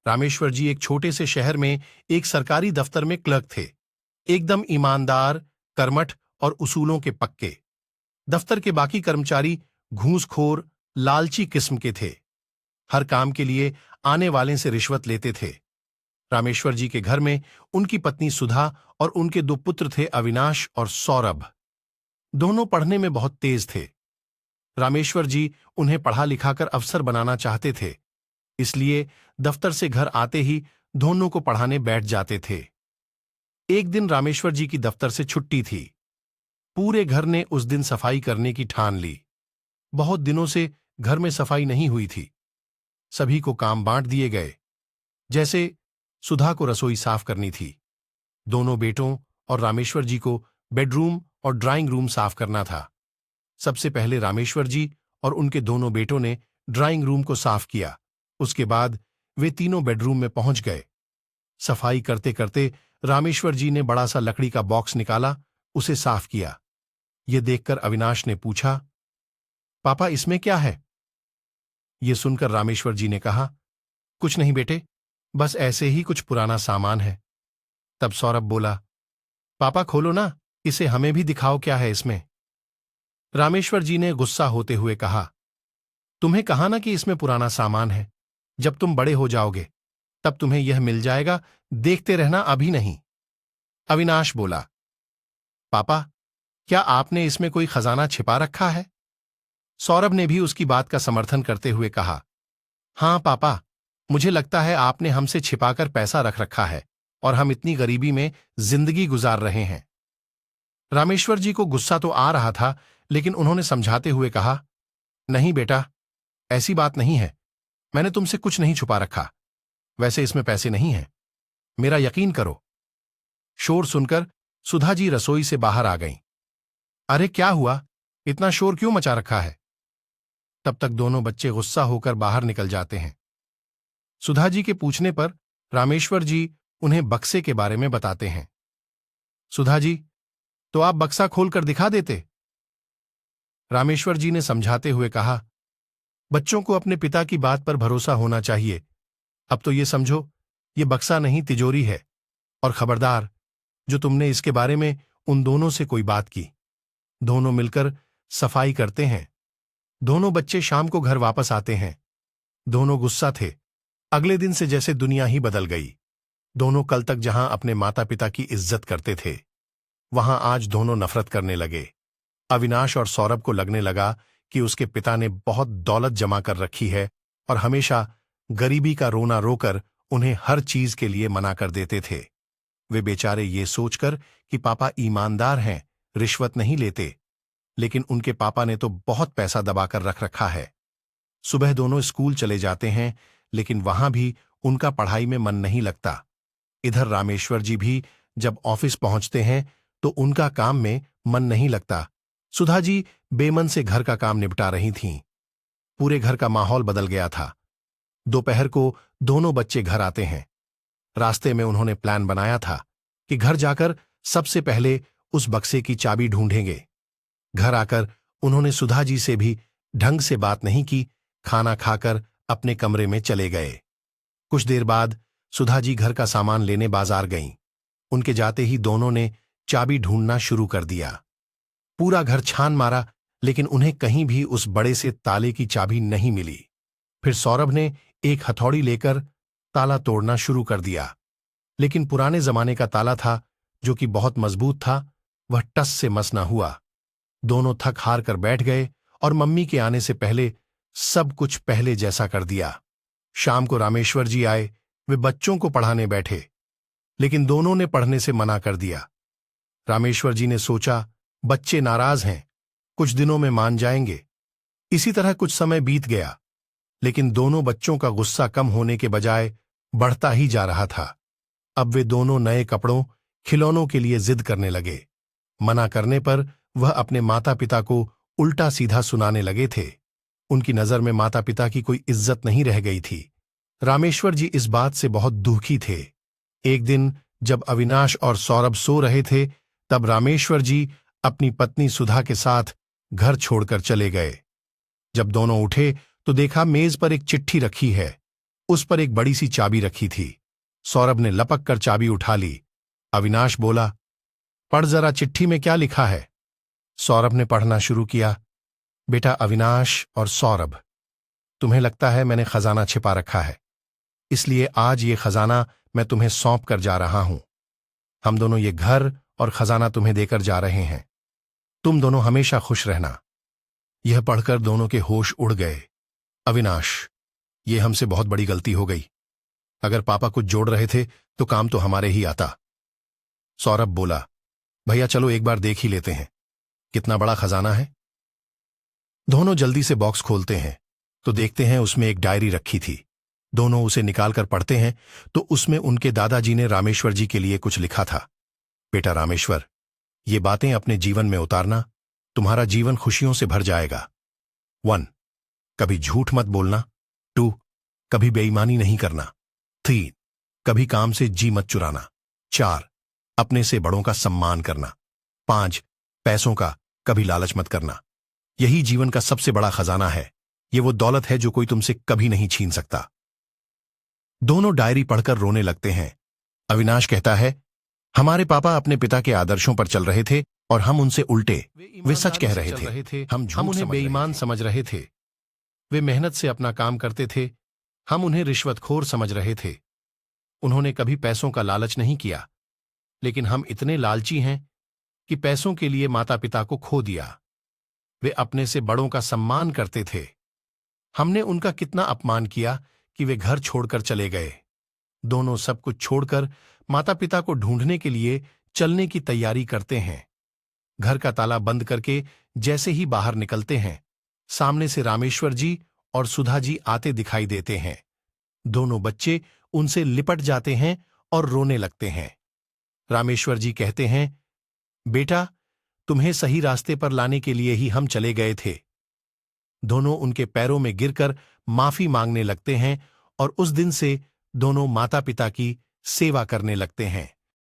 रामेश्वर जी एक छोटे से शहर में एक सरकारी दफ्तर में क्लर्क थे। एकदम ईमानदार, कर्मठ और उसूलों के पक्के। दफ्तर के बाकी कर्मचारी घूसखोर, लालची किस्म के थे। हर काम के लिए आने वाले से रिश्वत लेते थे। रामेश्वर जी के घर में उनकी पत्नी सुधा और उनके दो पुत्र थे, अविनाश और सौरभ। दोनों पढ़ने में बहुत तेज थे। रामेश्वर जी उन्हें पढ़ा लिखाकर अफसर बनाना चाहते थे, इसलिए दफ्तर से घर आते ही दोनों को पढ़ाने बैठ जाते थे। एक दिन रामेश्वर जी की दफ्तर से छुट्टी थी। पूरे घर ने उस दिन सफाई करने की ठान ली। बहुत दिनों से घर में सफाई नहीं हुई थी। सभी को काम बांट दिए गए। जैसे सुधा को रसोई साफ करनी थी, दोनों बेटों और रामेश्वर जी को बेडरूम और ड्राइंग रूम साफ करना था। सबसे पहले रामेश्वर जी और उनके दोनों बेटों ने ड्राइंग रूम को साफ किया। उसके बाद वे तीनों बेडरूम में पहुंच गए। सफाई करते करते रामेश्वर जी ने बड़ा सा लकड़ी का बॉक्स निकाला, उसे साफ किया। यह देखकर अविनाश ने पूछा, पापा इसमें क्या है? यह सुनकर रामेश्वर जी ने कहा, कुछ नहीं बेटे, बस ऐसे ही कुछ पुराना सामान है। तब सौरभ बोला, पापा खोलो ना, इसे हमें भी दिखाओ क्या है इसमें। रामेश्वर जी ने गुस्सा होते हुए कहा, तुम्हें कहा ना कि इसमें पुराना सामान है। जब तुम बड़े हो जाओगे तब तुम्हें यह मिल जाएगा, देखते रहना, अभी नहीं। अविनाश बोला, पापा क्या आपने इसमें कोई खजाना छिपा रखा है? सौरभ ने भी उसकी बात का समर्थन करते हुए कहा, हां पापा, मुझे लगता है आपने हमसे छिपाकर पैसा रख रखा है और हम इतनी गरीबी में जिंदगी गुजार रहे हैं। रामेश्वर जी को गुस्सा तो आ रहा था, लेकिन उन्होंने समझाते हुए कहा, नहीं बेटा, ऐसी बात नहीं है, मैंने तुमसे कुछ नहीं छुपा रखा। वैसे इसमें पैसे नहीं हैं, मेरा यकीन करो। शोर सुनकर सुधा जी रसोई से बाहर आ गईं। अरे क्या हुआ, इतना शोर क्यों मचा रखा है? तब तक दोनों बच्चे गुस्सा होकर बाहर निकल जाते हैं। सुधा जी के पूछने पर रामेश्वर जी उन्हें बक्से के बारे में बताते हैं। सुधा जी, तो आप बक्सा खोलकर दिखा देते। रामेश्वर जी ने समझाते हुए कहा, बच्चों को अपने पिता की बात पर भरोसा होना चाहिए। अब तो ये समझो, ये बक्सा नहीं, तिजोरी है। और खबरदार, जो तुमने इसके बारे में उन दोनों से कोई बात की। दोनों मिलकर सफाई करते हैं। दोनों बच्चे शाम को घर वापस आते हैं। दोनों गुस्सा थे। अगले दिन से जैसे दुनिया ही बदल गई। दोनों कल तक जहां अपने माता पिता की इज्जत करते थे, वहां आज दोनों नफरत करने लगे। अविनाश और सौरभ को लगने लगा कि उसके पिता ने बहुत दौलत जमा कर रखी है और हमेशा गरीबी का रोना रोकर उन्हें हर चीज के लिए मना कर देते थे। वे बेचारे ये सोचकर कि पापा ईमानदार हैं, रिश्वत नहीं लेते, लेकिन उनके पापा ने तो बहुत पैसा दबाकर रख रखा है। सुबह दोनों स्कूल चले जाते हैं, लेकिन वहां भी उनका पढ़ाई में मन नहीं लगता। इधर रामेश्वर जी भी जब ऑफिस पहुंचते हैं तो उनका काम में मन नहीं लगता। सुधा जी बेमन से घर का काम निपटा रही थीं। पूरे घर का माहौल बदल गया था। दोपहर को दोनों बच्चे घर आते हैं। रास्ते में उन्होंने प्लान बनाया था कि घर जाकर सबसे पहले उस बक्से की चाबी ढूंढेंगे। घर आकर उन्होंने सुधा जी से भी ढंग से बात नहीं की। खाना खाकर अपने कमरे में चले गए। कुछ देर बाद सुधा जी घर का सामान लेने बाजार गईं। उनके जाते ही दोनों ने चाबी ढूंढना शुरू कर दिया। पूरा घर छान मारा, लेकिन उन्हें कहीं भी उस बड़े से ताले की चाबी नहीं मिली। फिर सौरभ ने एक हथौड़ी लेकर ताला तोड़ना शुरू कर दिया, लेकिन पुराने जमाने का ताला था, जो कि बहुत मजबूत था। वह टस से मस न हुआ। दोनों थक हार कर बैठ गए और मम्मी के आने से पहले सब कुछ पहले जैसा कर दिया। शाम को रामेश्वर जी आए। वे बच्चों को पढ़ाने बैठे, लेकिन दोनों ने पढ़ने से मना कर दिया। रामेश्वर जी ने सोचा, बच्चे नाराज हैं, कुछ दिनों में मान जाएंगे। इसी तरह कुछ समय बीत गया, लेकिन दोनों बच्चों का गुस्सा कम होने के बजाय बढ़ता ही जा रहा था। अब वे दोनों नए कपड़ों, खिलौनों के लिए जिद करने लगे। मना करने पर वह अपने माता पिता को उल्टा सीधा सुनाने लगे थे। उनकी नजर में माता पिता की कोई इज्जत नहीं रह गई थी। रामेश्वर जी इस बात से बहुत दुखी थे। एक दिन जब अविनाश और सौरभ सो रहे थे, तब रामेश्वर जी अपनी पत्नी सुधा के साथ घर छोड़कर चले गए। जब दोनों उठे तो देखा मेज पर एक चिट्ठी रखी है। उस पर एक बड़ी सी चाबी रखी थी। सौरभ ने लपक कर चाबी उठा ली। अविनाश बोला, पढ़ जरा चिट्ठी में क्या लिखा है। सौरभ ने पढ़ना शुरू किया। बेटा अविनाश और सौरभ, तुम्हें लगता है मैंने खजाना छिपा रखा है, इसलिए आज ये खजाना मैं तुम्हें सौंप कर जा रहा हूं। हम दोनों ये घर और खजाना तुम्हें देकर जा रहे हैं। तुम दोनों हमेशा खुश रहना। यह पढ़कर दोनों के होश उड़ गए। अविनाश, ये हमसे बहुत बड़ी गलती हो गई। अगर पापा कुछ जोड़ रहे थे तो काम तो हमारे ही आता। सौरभ बोला, भैया चलो एक बार देख ही लेते हैं, कितना बड़ा खजाना है। दोनों जल्दी से बॉक्स खोलते हैं तो देखते हैं उसमें एक डायरी रखी थी। दोनों उसे निकालकर पढ़ते हैं तो उसमें उनके दादाजी ने रामेश्वर जी के लिए कुछ लिखा था। बेटा रामेश्वर, ये बातें अपने जीवन में उतारना, तुम्हारा जीवन खुशियों से भर जाएगा। 1. कभी झूठ मत बोलना। 2. कभी बेईमानी नहीं करना। 3. कभी काम से जी मत चुराना। 4. अपने से बड़ों का सम्मान करना। 5. पैसों का कभी लालच मत करना। यही जीवन का सबसे बड़ा खजाना है। ये वो दौलत है जो कोई तुमसे कभी नहीं छीन सकता। दोनों डायरी पढ़कर रोने लगते हैं। अविनाश कहता है, हमारे पापा अपने पिता के आदर्शों पर चल रहे थे और हम उनसे उल्टे। वे सच कह रहे थे, हम उन्हें बेईमान समझ रहे थे। वे मेहनत से अपना काम करते थे, हम उन्हें रिश्वतखोर समझ रहे थे। उन्होंने कभी पैसों का लालच नहीं किया, लेकिन हम इतने लालची हैं कि पैसों के लिए माता पिता को खो दिया। वे अपने से बड़ों का सम्मान करते थे। हमने उनका कितना अपमान किया कि वे घर छोड़कर चले गए। दोनों सब कुछ छोड़कर माता पिता को ढूंढने के लिए चलने की तैयारी करते हैं। घर का ताला बंद करके जैसे ही बाहर निकलते हैं, सामने से रामेश्वर जी और सुधा जी आते दिखाई देते हैं। दोनों बच्चे उनसे लिपट जाते हैं और रोने लगते हैं। रामेश्वर जी कहते हैं, बेटा तुम्हें सही रास्ते पर लाने के लिए ही हम चले गए थे। दोनों उनके पैरों में गिरकर माफी मांगने लगते हैं और उस दिन से दोनों माता पिता की सेवा करने लगते हैं।